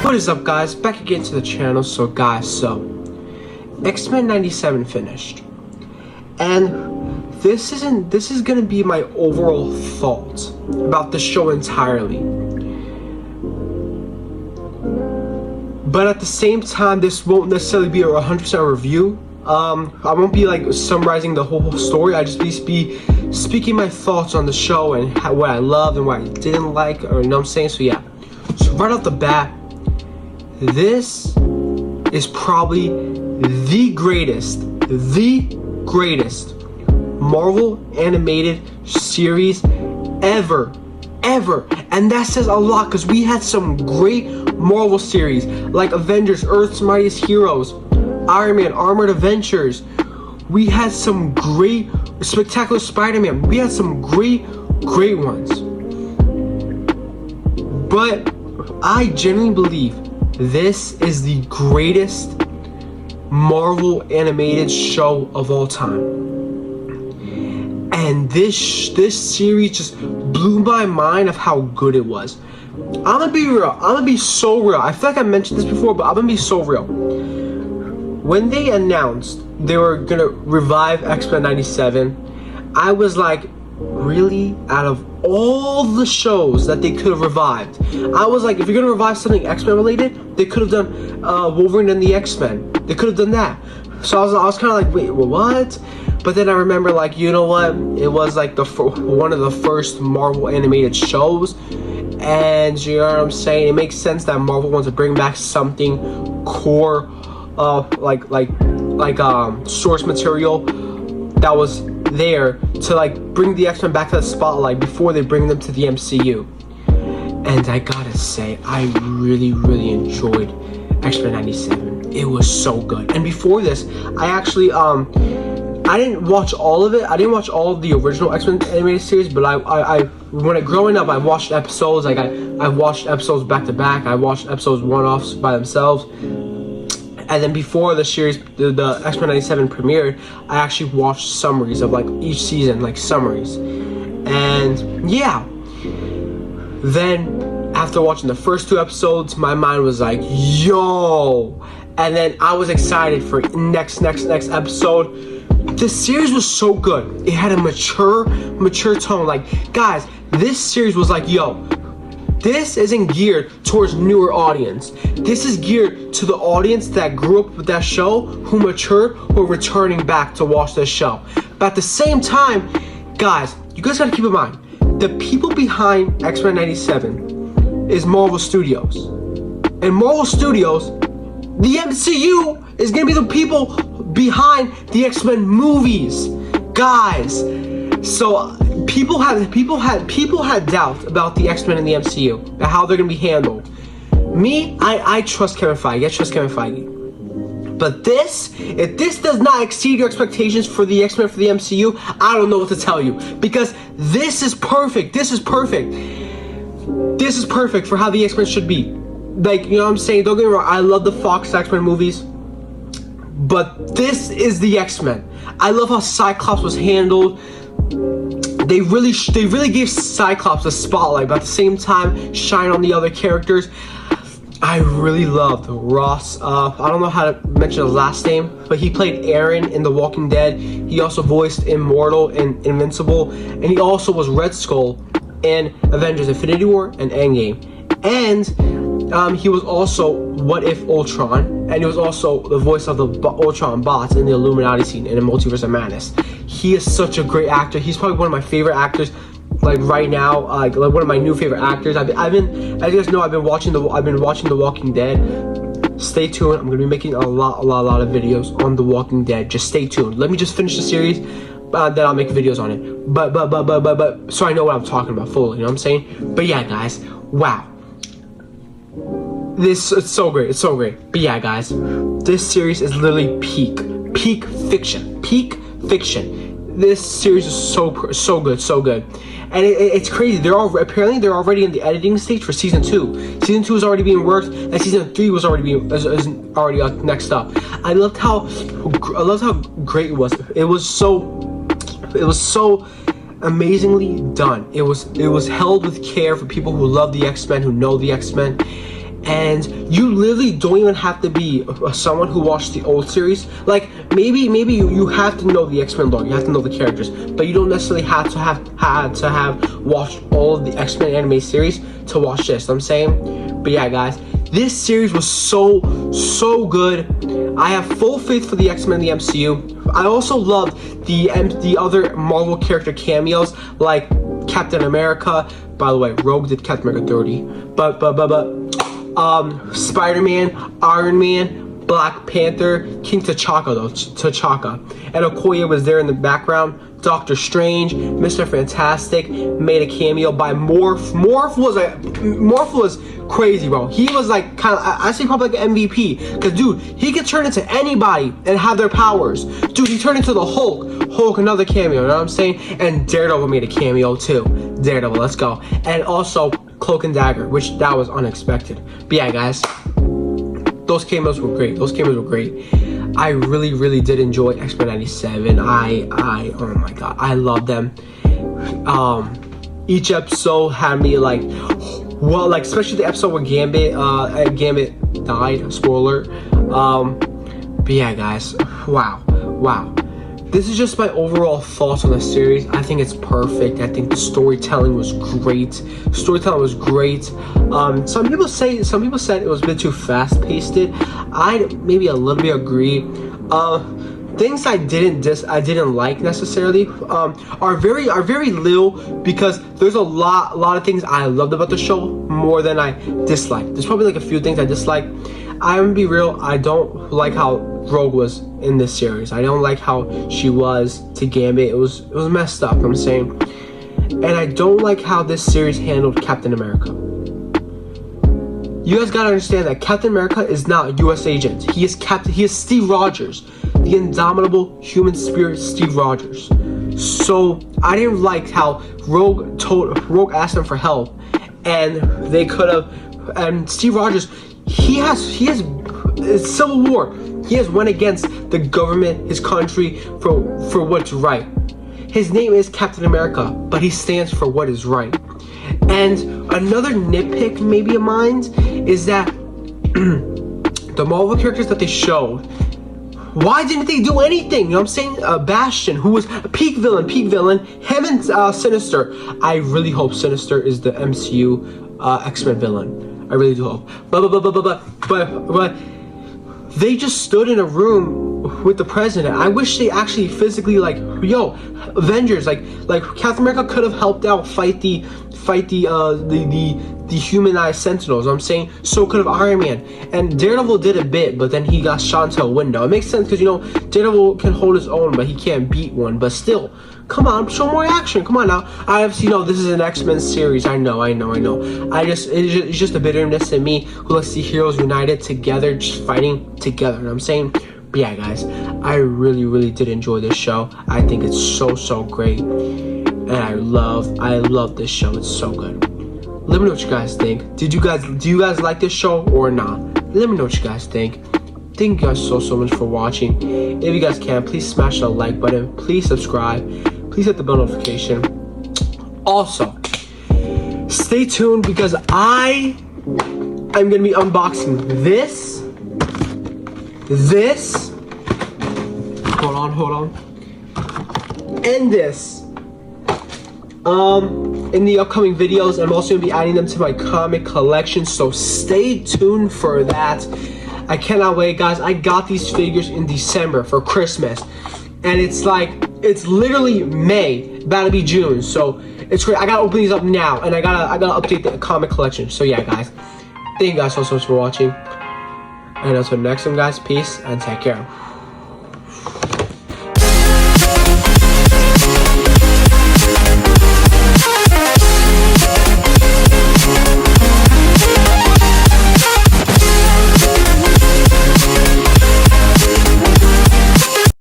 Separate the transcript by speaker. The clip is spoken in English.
Speaker 1: What is up, guys? Back again to the channel. So X-Men 97 finished, and this is gonna be my overall thoughts about the show entirely. But at the same time, this won't necessarily be a 100% review. I won't be like summarizing the whole story. I just be speaking my thoughts on the show and what I loved and what I didn't like, or you know what I'm saying. So yeah, so right off the bat, this is probably the greatest Marvel animated series ever, and that says a lot because we had some great Marvel series like Avengers, Earth's Mightiest Heroes, Iron Man, Armored Adventures. We had some great Spectacular Spider-Man. We had some great ones. But I genuinely believe this is the greatest Marvel animated show of all time. And this series just blew my mind of how good it was. I'm gonna be real. I'm gonna be so real. I feel like I mentioned this before, but I'm gonna be so real. When they announced they were gonna revive X-Men 97, I was like, really? Out of all the shows that they could have revived, I was like, if you're gonna revive something X-Men related, they could have done Wolverine and the X-Men. They could have done that. So I was kind of like, wait, what? But then I remember, like, you know what? It was like one of the first Marvel animated shows, and you know what I'm saying? It makes sense that Marvel wants to bring back something core, like source material that was there to like bring the X-Men back to the spotlight before they bring them to the MCU. And I gotta say, I really enjoyed X-Men 97. It was so good. And before this, I actually I didn't watch all of it. I didn't watch all of the original X-Men animated series, but growing up, I watched episodes. Like I watched episodes back to back. I watched episodes one-offs by themselves. And then before the series, the X-Men 97 premiered, I actually watched summaries of like each season, like summaries. And yeah, then after watching the first two episodes, my mind was like, yo. And then I was excited for next episode. The series was so good. It had a mature tone. Like, guys, this series was like, yo, this isn't geared towards newer audience. This is geared to the audience that grew up with that show, who matured, who are returning back to watch this show. But at the same time, guys, you guys gotta keep in mind, the people behind X-Men 97 is Marvel Studios. And Marvel Studios, the MCU, is gonna be the people behind the X-Men movies, guys. So people had doubt about the X-Men in the MCU and how they're gonna be handled. Me, I trust Kevin Feige. I trust Kevin Feige. But if this does not exceed your expectations for the X-Men for the MCU, I don't know what to tell you, because this is perfect. This is perfect for how the X-Men should be. Like, you know what I'm saying? Don't get me wrong, I love the Fox X-Men movies, but this is the X-Men. I love how Cyclops was handled. They really gave Cyclops the spotlight, but at the same time shine on the other characters. I really loved Ross. I don't know how to mention his last name, but he played Aaron in The Walking Dead. He also voiced Immortal in Invincible, and he also was Red Skull in Avengers: Infinity War and Endgame. And he was also What If Ultron, and he was also the voice of the Ultron bots in the Illuminati scene in the Multiverse of Madness. He is such a great actor. He's probably one of my favorite actors, like right now, like one of my new favorite actors. I've been, as you guys know, I've been watching The Walking Dead. Stay tuned. I'm gonna be making a lot of videos on The Walking Dead. Just stay tuned. Let me just finish the series, then I'll make videos on it. But so I know what I'm talking about fully. You know what I'm saying? But yeah, guys, wow. It's so great. But yeah, guys, this series is literally peak fiction. This series is so good, and it's crazy. They're already in the editing stage for season 2. Season 2 is already being worked, and season 3 was already next up. I loved how great it was. It was so amazingly done. It was held with care for people who love the X-Men, who know the X-Men. and you literally don't even have to be someone who watched the old series. Like maybe you have to know the X-Men lore, you have to know the characters, but you don't necessarily have to have watched all of the X-Men anime series to watch this. I'm saying, but yeah, guys, this series was so good. I have full faith for the X-Men in the MCU. I also loved the other Marvel character cameos like Captain America. By the way, Rogue did Captain America 30, but Spider-Man, Iron Man, Black Panther, King T'Chaka, and Okoye was there in the background. Doctor Strange, Mr. Fantastic made a cameo by Morph. Morph was crazy, bro. He was like kind of, I say probably like an MVP, because dude, he could turn into anybody and have their powers. Dude, he turned into the Hulk, another cameo, you know what I'm saying? And Daredevil made a cameo too. Daredevil, let's go. And also Cloak and Dagger, which that was unexpected. But yeah, guys, those cameos were great. I really did enjoy X-Men 97. Oh my god, I love them. Each episode had me like, well, like especially the episode where Gambit died. Spoiler. But yeah, guys, wow. This is just my overall thoughts on the series. I think it's perfect. I think the storytelling was great. Some people said it was a bit too fast-paced. I maybe a little bit agree. Things I didn't like necessarily are very little, because there's a lot of things I loved about the show more than I disliked. There's probably like a few things I dislike. I'm gonna be real, I don't like how Rogue was in this series. I don't like how she was to Gambit. It was messed up, I'm saying. And I don't like how this series handled Captain America. You guys gotta understand that Captain America is not a US agent. He is Steve Rogers, the indomitable human spirit Steve Rogers. So I didn't like how Rogue asked him for help, and they could have, and Steve Rogers, he has Civil War. He has went against the government, his country, for what's right. His name is Captain America, but he stands for what is right. And another nitpick maybe of mine is that the Marvel characters that they showed, why didn't they do anything? You know what I'm saying? Bastion, who was a peak villain, him and Sinister. I really hope Sinister is the MCU X-Men villain. I really do hope. But they just stood in a room with the president. I wish they actually physically, like, yo, Avengers, like Captain America could have helped out fight the humanized Sentinels. I'm saying, so could have Iron Man, and Daredevil did a bit, but then he got shot into a window. It makes sense because, you know, Daredevil can hold his own, but he can't beat one. But still, come on, show more action. Come on now. I obviously know this is an X-Men series. I know. It's just a bitterness in me who likes to see heroes united together, just fighting together. You know what I'm saying? But yeah, guys, I really did enjoy this show. I think it's so great, and I love this show. It's so good. Let me know what you guys think. Do you guys like this show or not? Let me know what you guys think. Thank you guys so much for watching. If you guys can, please smash the like button. Please subscribe. Please hit the bell notification. Also, stay tuned because I am gonna be unboxing this. Hold on. And this. In the upcoming videos. I'm also gonna be adding them to my comic collection, so stay tuned for that. I cannot wait, guys. I got these figures in December for Christmas, and it's literally May, about to be June, so it's great. I gotta open these up now, and I gotta update the comic collection. So yeah, guys, thank you guys so much for watching, and until next time, guys, peace and take care.